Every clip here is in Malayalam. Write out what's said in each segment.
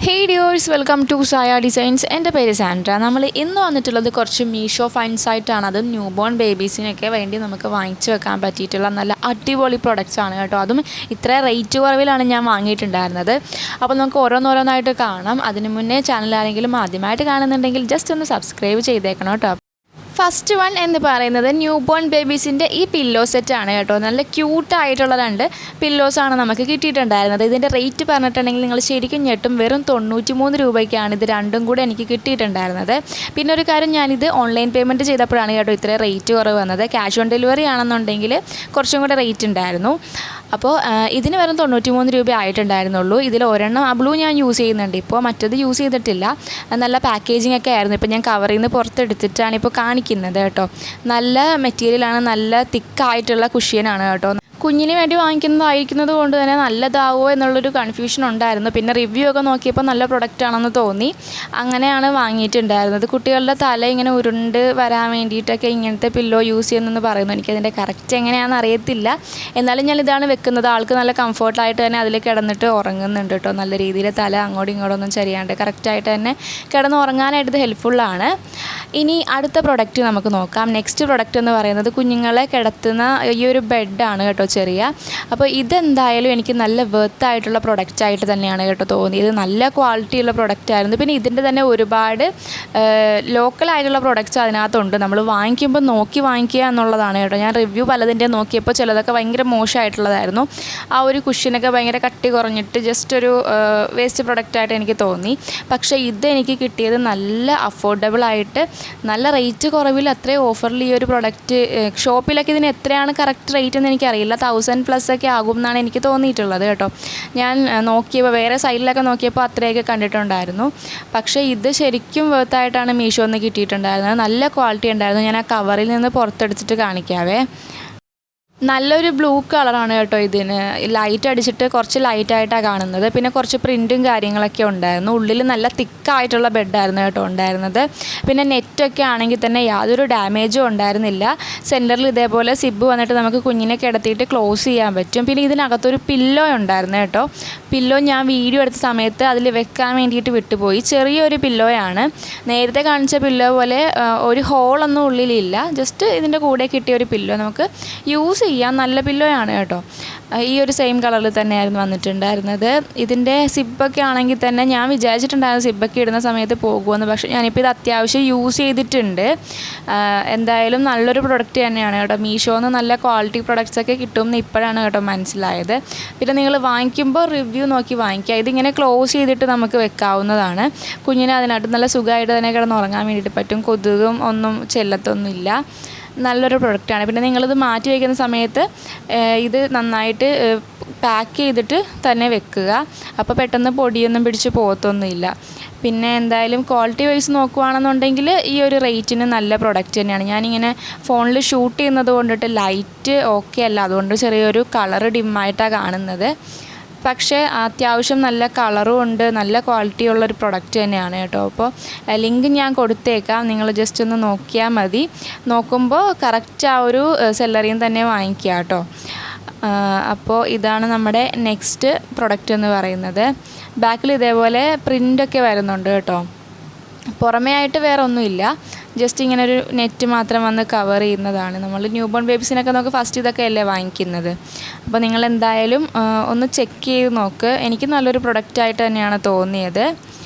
Hey dears, welcome to Saya Designs. എൻ്റെ പേര് സാൻഡ്ര. നമ്മൾ ഇന്ന് വന്നിട്ടുള്ളത് കുറച്ച് മീഷോ ഫൈൻസ് ആയിട്ടാണ്. അതും ന്യൂ ബോൺ ബേബീസിനൊക്കെ വേണ്ടി നമുക്ക് വാങ്ങിച്ച് വെക്കാൻ പറ്റിയിട്ടുള്ള നല്ല അടിപൊളി പ്രൊഡക്റ്റ്സ് ആണ് കേട്ടോ. അതും ഇത്ര റേറ്റ് കുറവിലാണ് ഞാൻ വാങ്ങിയിട്ടുണ്ടായിരുന്നത്. അപ്പോൾ നമുക്ക് ഓരോന്നോരോന്നായിട്ട് കാണാം. അതിന് മുന്നേ ചാനൽ ആരെങ്കിലും ആദ്യമായിട്ട് കാണുന്നുണ്ടെങ്കിൽ ജസ്റ്റ് ഒന്ന് സബ്സ്ക്രൈബ് ചെയ്തേക്കണം കേട്ടോ. ഫസ്റ്റ് വൺ എന്ന് പറയുന്നത് ന്യൂ ബോൺ ബേബീസിൻ്റെ ഈ പില്ലോ സെറ്റാണ് കേട്ടോ. നല്ല ക്യൂട്ടായിട്ടുള്ള 2 പില്ലോസാണ് നമുക്ക് കിട്ടിയിട്ടുണ്ടായിരുന്നത്. ഇതിൻ്റെ റേറ്റ് പറഞ്ഞിട്ടുണ്ടെങ്കിൽ നിങ്ങൾ ശരിക്കും ഞെട്ടും. വെറും 93 രൂപയ്ക്കാണ് ഇത് രണ്ടും കൂടെ എനിക്ക് കിട്ടിയിട്ടുണ്ടായിരുന്നത്. പിന്നെ ഒരു കാര്യം, ഞാനിത് ഓൺലൈൻ പേയ്മെൻറ്റ് ചെയ്തപ്പോഴാണ് കേട്ടോ ഇത്രയും റേറ്റ് കുറവ് വന്നത്. ക്യാഷ് ഓൺ ഡെലിവറി ആണെന്നുണ്ടെങ്കിൽ കുറച്ചും കൂടെ റേറ്റ് ഉണ്ടായിരുന്നു. അപ്പോൾ ഇതിന് വെറും 93 രൂപ ആയിട്ടുണ്ടായിരുന്നുള്ളൂ. ഇതിൽ ഒരെണ്ണം ബ്ലൂ ഞാൻ യൂസ് ചെയ്യുന്നുണ്ട്. ഇപ്പോൾ മറ്റത് യൂസ് ചെയ്തിട്ടില്ല. നല്ല പാക്കേജിംഗ് ഒക്കെ ആയിരുന്നു. ഇപ്പോൾ ഞാൻ കവറിൽ നിന്ന് പുറത്തെടുത്തിട്ടാണ് ഇപ്പോൾ കാണിക്കുന്നത് കേട്ടോ. നല്ല മെറ്റീരിയലാണ്, നല്ല തിക്കായിട്ടുള്ള കുഷ്യനാണ് കേട്ടോ. കുഞ്ഞിന് വേണ്ടി വാങ്ങിക്കുന്നതായിരിക്കുന്നത് കൊണ്ട് തന്നെ നല്ലതാവോ എന്നുള്ളൊരു കൺഫ്യൂഷൻ ഉണ്ടായിരുന്നു. പിന്നെ റിവ്യൂ ഒക്കെ നോക്കിയപ്പോൾ നല്ല പ്രൊഡക്റ്റ് ആണെന്ന് തോന്നി. അങ്ങനെയാണ് വാങ്ങിയിട്ടുണ്ടായിരുന്നത്. കുട്ടികളുടെ തല ഇങ്ങനെ ഉരുണ്ട് വരാൻ വേണ്ടിയിട്ടൊക്കെ ഇങ്ങനത്തെ പില്ലോ യൂസ് ചെയ്യുന്നെന്ന് പറയുന്നു. എനിക്കതിൻ്റെ കറക്റ്റ് എങ്ങനെയാണെന്ന് അറിയത്തില്ല. എന്നാലും ഞാൻ ഇതാണ് വെക്കുന്നത്. ആൾക്ക് നല്ല കംഫർട്ടായിട്ട് തന്നെ അതിൽ കിടന്നിട്ട് ഉറങ്ങുന്നുണ്ട് കേട്ടോ. നല്ല രീതിയിൽ തല അങ്ങോട്ടും ഇങ്ങോട്ടൊന്നും ചരിയാണ്ട് കറക്റ്റായിട്ട് തന്നെ കിടന്ന് ഉറങ്ങാനായിട്ട് ഇത് ഹെൽപ്ഫുള്ളാണ്. ഇനി അടുത്ത പ്രൊഡക്റ്റ് നമുക്ക് നോക്കാം. നെക്സ്റ്റ് പ്രൊഡക്റ്റ് എന്ന് പറയുന്നത് കുഞ്ഞുങ്ങളെ കിടത്തുന്ന ഈ ഒരു ബെഡാണ് കേട്ടോ, ചെറിയ. അപ്പോൾ ഇതെന്തായാലും എനിക്ക് നല്ല വെർത്തായിട്ടുള്ള പ്രൊഡക്റ്റായിട്ട് തന്നെയാണ് കേട്ടോ തോന്നിയത്. നല്ല ക്വാളിറ്റിയുള്ള പ്രൊഡക്റ്റായിരുന്നു. പിന്നെ ഇതിൻ്റെ തന്നെ ഒരുപാട് ലോക്കലായിട്ടുള്ള പ്രൊഡക്റ്റ്സ് അതിനകത്തുണ്ട്. നമ്മൾ വാങ്ങിക്കുമ്പോൾ നോക്കി വാങ്ങിക്കുക എന്നുള്ളതാണ് കേട്ടോ. ഞാൻ റിവ്യൂ പലതിൻ്റെ നോക്കിയപ്പോൾ ചിലതൊക്കെ ഭയങ്കര മോശമായിട്ടുള്ളതായിരുന്നു. ആ ഒരു കുഷ്യനൊക്കെ ഭയങ്കര കട്ടി കുറഞ്ഞിട്ട് ജസ്റ്റ് ഒരു വേസ്റ്റ് പ്രൊഡക്റ്റായിട്ട് എനിക്ക് തോന്നി. പക്ഷേ ഇതെനിക്ക് കിട്ടിയത് നല്ല അഫോർഡബിളായിട്ട്, നല്ല റേറ്റ് കുറവിൽ, അത്രയും ഓഫറിൽ ഈ ഒരു പ്രൊഡക്റ്റ്. ഷോപ്പിലൊക്കെ ഇതിന് എത്രയാണ് കറക്റ്റ് റേറ്റ് എന്ന് എനിക്കറിയില്ല. 1000+ ഒക്കെ ആകും എന്നാണ് എനിക്ക് തോന്നിയിട്ടുള്ളത് കേട്ടോ. ഞാൻ നോക്കിയപ്പോൾ വേറെ സൈഡിലൊക്കെ നോക്കിയപ്പോൾ അത്രയൊക്കെ കണ്ടിട്ടുണ്ടായിരുന്നു. പക്ഷേ ഇത് ശരിക്കും വെർത്തായിട്ടാണ് മീഷോന്ന് കിട്ടിയിട്ടുണ്ടായിരുന്നത്. നല്ല ക്വാളിറ്റി ഉണ്ടായിരുന്നു. ഞാൻ ആ കവറിൽ നിന്ന് പുറത്തെടുത്തിട്ട് കാണിക്കാവേ. നല്ലൊരു ബ്ലൂ കളറാണ് കേട്ടോ ഇതിന്. ലൈറ്റ് അടിച്ചിട്ട് കുറച്ച് ലൈറ്റായിട്ടാണ് കാണുന്നത്. പിന്നെ കുറച്ച് പ്രിൻറ്റും കാര്യങ്ങളൊക്കെ ഉണ്ടായിരുന്നു. ഉള്ളിൽ നല്ല തിക്കായിട്ടുള്ള ബെഡായിരുന്നു കേട്ടോ ഉണ്ടായിരുന്നത്. പിന്നെ നെറ്റൊക്കെ ആണെങ്കിൽ തന്നെ യാതൊരു ഡാമേജും ഉണ്ടായിരുന്നില്ല. സെൻറ്ററിൽ ഇതേപോലെ സിബ് വന്നിട്ട് നമുക്ക് കുഞ്ഞിനെ കിടത്തിയിട്ട് ക്ലോസ് ചെയ്യാൻ പറ്റും. പിന്നെ ഇതിനകത്തൊരു പില്ലോ ഉണ്ടായിരുന്നു കേട്ടോ. പില്ലോ ഞാൻ വീഡിയോ എടുത്ത സമയത്ത് അതിൽ വെക്കാൻ വേണ്ടിയിട്ട് വിട്ടുപോയി. ചെറിയൊരു പില്ലോയാണ്. നേരത്തെ കാണിച്ച പില്ലോ പോലെ ഒരു ഹോളൊന്നും ഉള്ളിലില്ല. ജസ്റ്റ് ഇതിൻ്റെ കൂടെ കിട്ടിയ ഒരു പില്ലോ നമുക്ക് യൂസ് ചെയ്യാൻ നല്ല പില്ലോയാണ് കേട്ടോ. ഈ ഒരു സെയിം കളറിൽ തന്നെയായിരുന്നു വന്നിട്ടുണ്ടായിരുന്നത്. ഇതിൻ്റെ സിബൊക്കെ ആണെങ്കിൽ തന്നെ ഞാൻ വിചാരിച്ചിട്ടുണ്ടായിരുന്നു സിബൊക്കെ ഇടുന്ന സമയത്ത് പോകുമെന്ന്. പക്ഷേ ഞാനിപ്പോൾ ഇത് അത്യാവശ്യം യൂസ് ചെയ്തിട്ടുണ്ട്. എന്തായാലും നല്ലൊരു പ്രൊഡക്റ്റ് തന്നെയാണ് കേട്ടോ. മീഷോന്ന് നല്ല ക്വാളിറ്റി പ്രൊഡക്ട്സൊക്കെ കിട്ടുമെന്ന് ഇപ്പോഴാണ് കേട്ടോ മനസ്സിലായത്. പിന്നെ നിങ്ങൾ വാങ്ങിക്കുമ്പോൾ റിവ്യൂ നോക്കി വാങ്ങിക്കുക. ഇതിങ്ങനെ ക്ലോസ് ചെയ്തിട്ട് നമുക്ക് വെക്കാവുന്നതാണ്. കുഞ്ഞിനെ അതിനകത്ത് നല്ല സുഖമായിട്ട് തന്നെ കിടന്ന് ഉറങ്ങാൻ വേണ്ടിയിട്ട് പറ്റും. കൊതുകും ഒന്നും ചെല്ലത്തൊന്നുമില്ല. നല്ലൊരു പ്രൊഡക്റ്റാണ്. പിന്നെ നിങ്ങളിത് മാറ്റി വയ്ക്കുന്ന സമയത്ത് ഇത് നന്നായിട്ട് പാക്ക് ചെയ്തിട്ട് തന്നെ വെക്കുക. അപ്പോൾ പെട്ടെന്ന് പൊടിയൊന്നും പിടിച്ച് പോകത്തൊന്നുമില്ല. പിന്നെ എന്തായാലും ക്വാളിറ്റി വൈസ് നോക്കുകയാണെന്നുണ്ടെങ്കിൽ ഈ ഒരു റേറ്റിന് നല്ല പ്രൊഡക്റ്റ് തന്നെയാണ്. ഞാനിങ്ങനെ ഫോണിൽ ഷൂട്ട് ചെയ്യുന്നത് കൊണ്ടിട്ട് ലൈറ്റ് ഓക്കെ അല്ല, അതുകൊണ്ട് ചെറിയൊരു കളറ് ഡിമ്മായിട്ടാണ് കാണുന്നത്. പക്ഷേ അത്യാവശ്യം നല്ല കളറും ഉണ്ട്. നല്ല ക്വാളിറ്റി ഉള്ളൊരു പ്രൊഡക്റ്റ് തന്നെയാണ് കേട്ടോ. അപ്പോൾ ലിങ്ക് ഞാൻ കൊടുത്തേക്കാം. നിങ്ങൾ ജസ്റ്റ് ഒന്ന് നോക്കിയാൽ മതി. നോക്കുമ്പോൾ കറക്റ്റ് ആ ഒരു സെല്ലറിൽ നിന്ന് തന്നെ വാങ്ങിക്കുക കേട്ടോ. അപ്പോൾ ഇതാണ് നമ്മുടെ നെക്സ്റ്റ് പ്രൊഡക്റ്റ് എന്ന് പറയുന്നത്. ബാക്കിൽ ഇതേപോലെ പ്രിൻ്റൊക്കെ വരുന്നുണ്ട് കേട്ടോ. പുറമേ ആയിട്ട് വേറെ ഒന്നുമില്ല. ജസ്റ്റ് ഇങ്ങനെ ഒരു നെറ്റ് മാത്രം വന്ന് കവർ ചെയ്യുന്നതാണ്. നമ്മൾ ന്യൂ ബോൺ ബേബീസിനൊക്കെ നമുക്ക് ഫസ്റ്റ് ഇതൊക്കെ അല്ലേ വാങ്ങിക്കുന്നത്. അപ്പോൾ നിങ്ങൾ എന്തായാലും ഒന്ന് ചെക്ക് ചെയ്ത് നോക്ക്. എനിക്ക് നല്ലൊരു പ്രൊഡക്റ്റായിട്ട് തന്നെയാണ് തോന്നിയത്.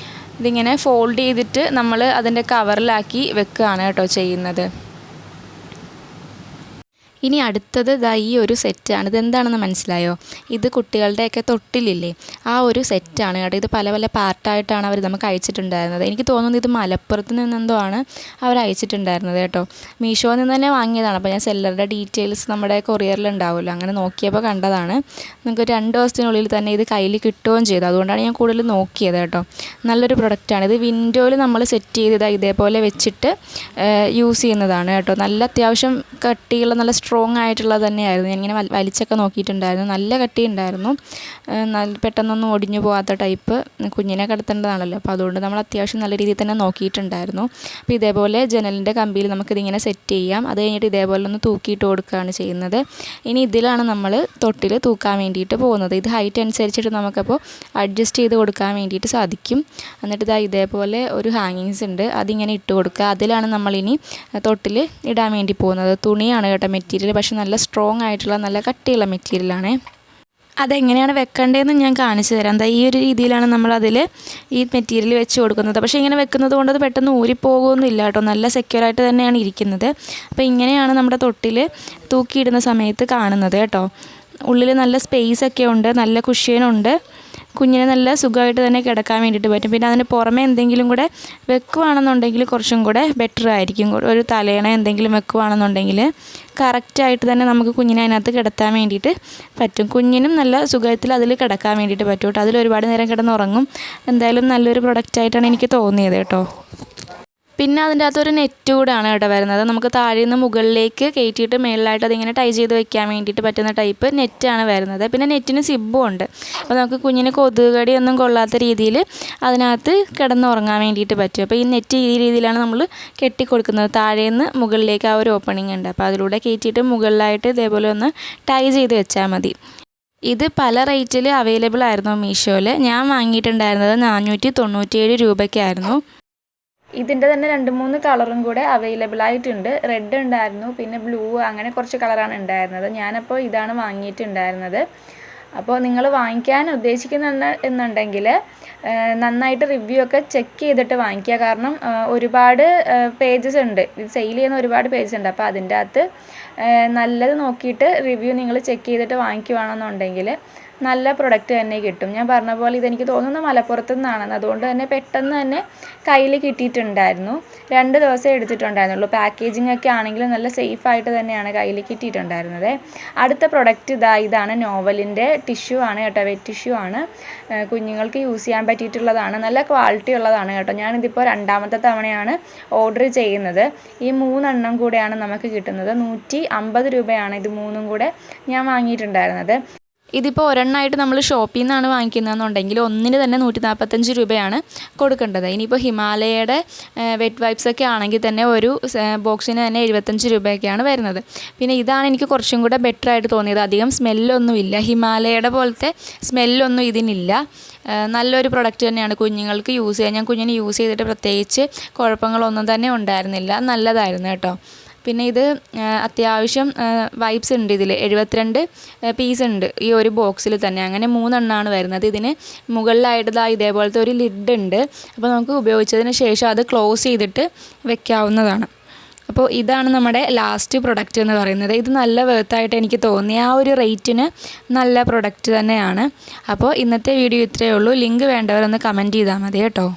ഇതിങ്ങനെ ഫോൾഡ് ചെയ്തിട്ട് നമ്മൾ അതിൻ്റെ കവറിലാക്കി വെക്കുകയാണ് കേട്ടോ ചെയ്യുന്നത്. ഇനി അടുത്തത് ഈ ഒരു സെറ്റാണ്. ഇതെന്താണെന്ന് മനസ്സിലായോ? ഇത് കുട്ടികളുടെയൊക്കെ തൊട്ടിലില്ലേ, ആ ഒരു സെറ്റാണ് കേട്ടോ. ഇത് പല പല പാർട്ടായിട്ടാണ് അവർ നമുക്ക് അയച്ചിട്ടുണ്ടായിരുന്നത്. എനിക്ക് തോന്നുന്നത് ഇത് മലപ്പുറത്ത് നിന്നെന്തോ ആണ് അവർ അയച്ചിട്ടുണ്ടായിരുന്നത് കേട്ടോ. മീഷോയിൽ നിന്ന് തന്നെ വാങ്ങിയതാണ്. അപ്പോൾ ഞാൻ സെല്ലറുടെ ഡീറ്റെയിൽസ് നമ്മുടെ കൊറിയറിലുണ്ടാവുമല്ലോ, അങ്ങനെ നോക്കിയപ്പോൾ കണ്ടതാണ്. നമുക്ക് 2 ദിവസത്തിനുള്ളിൽ തന്നെ ഇത് കയ്യിൽ കിട്ടുകയും ചെയ്തു. അതുകൊണ്ടാണ് ഞാൻ കൂടുതൽ നോക്കിയത് കേട്ടോ. നല്ലൊരു പ്രൊഡക്റ്റാണ്. ഇത് വിൻഡോയിൽ നമ്മൾ സെറ്റ് ചെയ്ത് ഇതേപോലെ വെച്ചിട്ട് യൂസ് ചെയ്യുന്നതാണ് കേട്ടോ. നല്ല അത്യാവശ്യം കട്ടിയുള്ള നല്ല സ്ട്രോങ് ആയിട്ടുള്ളത് തന്നെയായിരുന്നു. ഞാനിങ്ങനെ വലിച്ചൊക്കെ നോക്കിയിട്ടുണ്ടായിരുന്നു. നല്ല കട്ടി ഉണ്ടായിരുന്നു. പെട്ടെന്നൊന്നും ഒടിഞ്ഞു പോകാത്ത ടൈപ്പ്. കുഞ്ഞിനെ കിടത്തേണ്ടതാണല്ലോ, അപ്പോൾ അതുകൊണ്ട് നമ്മൾ അത്യാവശ്യം നല്ല രീതിയിൽ തന്നെ നോക്കിയിട്ടുണ്ടായിരുന്നു. അപ്പോൾ ഇതേപോലെ ജനലിൻ്റെ കമ്പിയിൽ നമുക്കിതിങ്ങനെ സെറ്റ് ചെയ്യാം. അത് കഴിഞ്ഞിട്ട് ഇതേപോലെ ഒന്ന് തൂക്കിയിട്ട് കൊടുക്കുകയാണ് ചെയ്യുന്നത്. ഇനി ഇതിലാണ് നമ്മൾ തൊട്ടിൽ തൂക്കാൻ വേണ്ടിയിട്ട് പോകുന്നത്. ഇത് ഹൈറ്റ് അനുസരിച്ചിട്ട് നമുക്കപ്പോൾ അഡ്ജസ്റ്റ് ചെയ്ത് കൊടുക്കാൻ വേണ്ടിയിട്ട് സാധിക്കും. എന്നിട്ട് ഇതേപോലെ ഒരു ഹാങ്ങിങ്സ് ഉണ്ട്, അതിങ്ങനെ ഇട്ട് കൊടുക്കുക. അതിലാണ് നമ്മളിനി തൊട്ടിൽ ഇടാൻ വേണ്ടി പോകുന്നത്. തുണിയാണ് കേട്ടോ മെറ്റീരിയൽ, പക്ഷേ നല്ല സ്ട്രോങ് ആയിട്ടുള്ള നല്ല കട്ടിയുള്ള മെറ്റീരിയലാണ്. അതെങ്ങനെയാണ് വെക്കേണ്ടതെന്ന് ഞാൻ കാണിച്ചു തരാം. ഈ ഒരു രീതിയിലാണ് നമ്മളതിൽ ഈ മെറ്റീരിയൽ വെച്ച് കൊടുക്കുന്നത്. പക്ഷേ ഇങ്ങനെ വെക്കുന്നത് കൊണ്ട് അത് പെട്ടെന്ന് ഊരിപ്പോകുന്നില്ല കേട്ടോ, നല്ല സെക്യൂറായിട്ട് തന്നെയാണ് ഇരിക്കുന്നത്. അപ്പോൾ ഇങ്ങനെയാണ് നമ്മുടെ തൊട്ടിൽ തൂക്കിയിടുന്ന സമയത്ത് കാണുന്നത് കേട്ടോ. ഉള്ളിൽ നല്ല സ്പേസൊക്കെ ഉണ്ട്, നല്ല കുഷ്യനുണ്ട്. കുഞ്ഞിനെ നല്ല സുഖമായിട്ട് തന്നെ കിടക്കാൻ വേണ്ടിയിട്ട് പറ്റും. പിന്നെ അതിന് പുറമെ എന്തെങ്കിലും കൂടെ വെക്കുകയാണെന്നുണ്ടെങ്കിൽ കുറച്ചും കൂടെ ബെറ്റർ ആയിരിക്കും. ഒരു തലയണ എന്തെങ്കിലും വെക്കുകയാണെന്നുണ്ടെങ്കിൽ കറക്റ്റായിട്ട് തന്നെ നമുക്ക് കുഞ്ഞിനെ അതിനകത്ത് കിടത്താൻ വേണ്ടിയിട്ട് പറ്റും. കുഞ്ഞിനും നല്ല സുഖത്തിൽ അതിൽ കിടക്കാൻ വേണ്ടിയിട്ട് പറ്റും കേട്ടോ. അതിൽ ഒരുപാട് നേരം കിടന്നുറങ്ങും. എന്തായാലും നല്ലൊരു പ്രൊഡക്റ്റായിട്ടാണ് എനിക്ക് തോന്നിയത് കേട്ടോ. പിന്നെ അതിൻ്റെ അകത്തൊരു നെറ്റ് കൂടാണ് കേട്ടോ വരുന്നത്. നമുക്ക് താഴെ നിന്ന് മുകളിലേക്ക് കയറ്റിയിട്ട് മേളിലായിട്ട് അതിങ്ങനെ ടൈ ചെയ്ത് വെക്കാൻ വേണ്ടിയിട്ട് പറ്റുന്ന ടൈപ്പ് നെറ്റാണ് വരുന്നത്. പിന്നെ നെറ്റിന് സിബ്ബും ഉണ്ട്. അപ്പോൾ നമുക്ക് കുഞ്ഞിന് കൊതുക് കടിയൊന്നും കൊള്ളാത്ത രീതിയിൽ അതിനകത്ത് കിടന്നുറങ്ങാൻ വേണ്ടിയിട്ട് പറ്റും. അപ്പോൾ ഈ നെറ്റ് ഈ രീതിയിലാണ് നമ്മൾ കെട്ടിക്കൊടുക്കുന്നത്. താഴേന്ന് മുകളിലേക്ക് ആ ഒരു ഓപ്പണിംഗ് ഉണ്ട്. അപ്പോൾ അതിലൂടെ കയറ്റിയിട്ട് മുകളിലായിട്ട് ഇതേപോലെ ഒന്ന് ടൈ ചെയ്ത് വെച്ചാൽ മതി. ഇത് പല റേറ്റിൽ അവൈലബിൾ ആയിരുന്നു മീഷോയിൽ. ഞാൻ വാങ്ങിയിട്ടുണ്ടായിരുന്നത് 497 രൂപയ്ക്കായിരുന്നു. ഇതിൻ്റെ തന്നെ 2-3 കളറും കൂടെ അവൈലബിൾ ആയിട്ടുണ്ട്. റെഡ് ഉണ്ടായിരുന്നു, പിന്നെ ബ്ലൂ, അങ്ങനെ കുറച്ച് കളറാണ് ഉണ്ടായിരുന്നത്. ഞാനപ്പോൾ ഇതാണ് വാങ്ങിയിട്ടുണ്ടായിരുന്നത്. അപ്പോൾ നിങ്ങൾ വാങ്ങിക്കാൻ ഉദ്ദേശിക്കുന്നുണ്ടെങ്കിൽ നന്നായിട്ട് റിവ്യൂ ഒക്കെ ചെക്ക് ചെയ്തിട്ട് വാങ്ങിക്കുക. കാരണം ഒരുപാട് പേജസ് ഉണ്ട്, ഇത് സെയിൽ ചെയ്യുന്ന ഒരുപാട് പേജസ് ഉണ്ട്. അപ്പോൾ അതിൻ്റെ അകത്ത് നല്ലത് നോക്കിയിട്ട് റിവ്യൂ നിങ്ങൾ ചെക്ക് ചെയ്തിട്ട് വാങ്ങിക്കുകയാണെന്നുണ്ടെങ്കിൽ നല്ല പ്രൊഡക്റ്റ് തന്നെ കിട്ടും. ഞാൻ പറഞ്ഞ പോലെ ഇതെനിക്ക് തോന്നുന്നു മലപ്പുറത്തു നിന്നാണെന്ന്. അതുകൊണ്ട് തന്നെ പെട്ടെന്ന് തന്നെ കയ്യിൽ കിട്ടിയിട്ടുണ്ടായിരുന്നു. 2 ദിവസം എടുത്തിട്ടുണ്ടായിരുന്നുള്ളൂ. പാക്കേജിംഗ് ഒക്കെ ആണെങ്കിലും നല്ല സേഫായിട്ട് തന്നെയാണ് കയ്യിൽ കിട്ടിയിട്ടുണ്ടായിരുന്നത്. അടുത്ത പ്രൊഡക്റ്റ് ഇതാണ് നോവലിൻ്റെ ടിഷ്യൂ ആണ് കേട്ടോ. വെറ്റ് ടിഷ്യൂ ആണ്. കുഞ്ഞുങ്ങൾക്ക് യൂസ് ചെയ്യാൻ പറ്റിയിട്ടുള്ളതാണ്. നല്ല ക്വാളിറ്റി ഉള്ളതാണ് കേട്ടോ. ഞാനിതിപ്പോൾ 2ാമത്തെ തവണയാണ് ഓർഡർ ചെയ്യുന്നത്. ഈ 3 എണ്ണം കൂടെയാണ് നമുക്ക് കിട്ടുന്നത്. 150 രൂപയാണ് ഇത് 3ഉം കൂടെ ഞാൻ വാങ്ങിയിട്ടുണ്ടായിരുന്നത്. ഇതിപ്പോൾ ഒരെണ്ണമായിട്ട് നമ്മൾ ഷോപ്പിൽ നിന്നാണ് വാങ്ങിക്കുന്നതെന്നുണ്ടെങ്കിൽ ഒന്നിന് തന്നെ 145 രൂപയാണ് കൊടുക്കേണ്ടത്. ഇനിയിപ്പോൾ ഹിമാലയയുടെ വെറ്റ് വൈപ്സ് ഒക്കെ ആണെങ്കിൽ തന്നെ ഒരു ബോക്സിന് തന്നെ 75 രൂപയൊക്കെയാണ് വരുന്നത്. പിന്നെ ഇതാണ് എനിക്ക് കുറച്ചും കൂടെ ബെറ്റർ ആയിട്ട് തോന്നിയത്. അധികം സ്മെല്ലൊന്നുമില്ല, ഹിമാലയയുടെ പോലത്തെ സ്മെല്ലൊന്നും ഇതിനില്ല. നല്ലൊരു പ്രൊഡക്റ്റ് തന്നെയാണ് കുഞ്ഞുങ്ങൾക്ക് യൂസ് ചെയ്യാൻ. ഞാൻ കുഞ്ഞിന് യൂസ് ചെയ്തിട്ട് പ്രത്യേകിച്ച് കുഴപ്പങ്ങളൊന്നും തന്നെ ഉണ്ടായിരുന്നില്ല, നല്ലതായിരുന്നു കേട്ടോ. പിന്നെ ഇത് അത്യാവശ്യം വൈപ്സ് ഉണ്ട്. ഇതിൽ 72 പീസ് ഉണ്ട് ഈ ഒരു ബോക്സിൽ തന്നെ. അങ്ങനെ 3 എണ്ണമാണ് വരുന്നത്. ഇതിന് മുകളിലായിട്ട് ഇതേപോലത്തെ ഒരു ലിഡ് ഉണ്ട്. അപ്പോൾ നമുക്ക് ഉപയോഗിച്ചതിന് ശേഷം അത് ക്ലോസ് ചെയ്തിട്ട് വെക്കാവുന്നതാണ്. അപ്പോൾ ഇതാണ് നമ്മുടെ ലാസ്റ്റ് പ്രൊഡക്റ്റ് എന്ന് പറയുന്നത്. ഇത് നല്ല വർത്തായിട്ട് എനിക്ക് തോന്നി. ആ ഒരു റേറ്റിന് നല്ല പ്രൊഡക്റ്റ് തന്നെയാണ്. അപ്പോൾ ഇന്നത്തെ വീഡിയോ ഇത്രയേ ഉള്ളൂ. ലിങ്ക് വേണ്ടവരൊന്ന് കമൻറ്റ് ചെയ്താൽ മതി കേട്ടോ.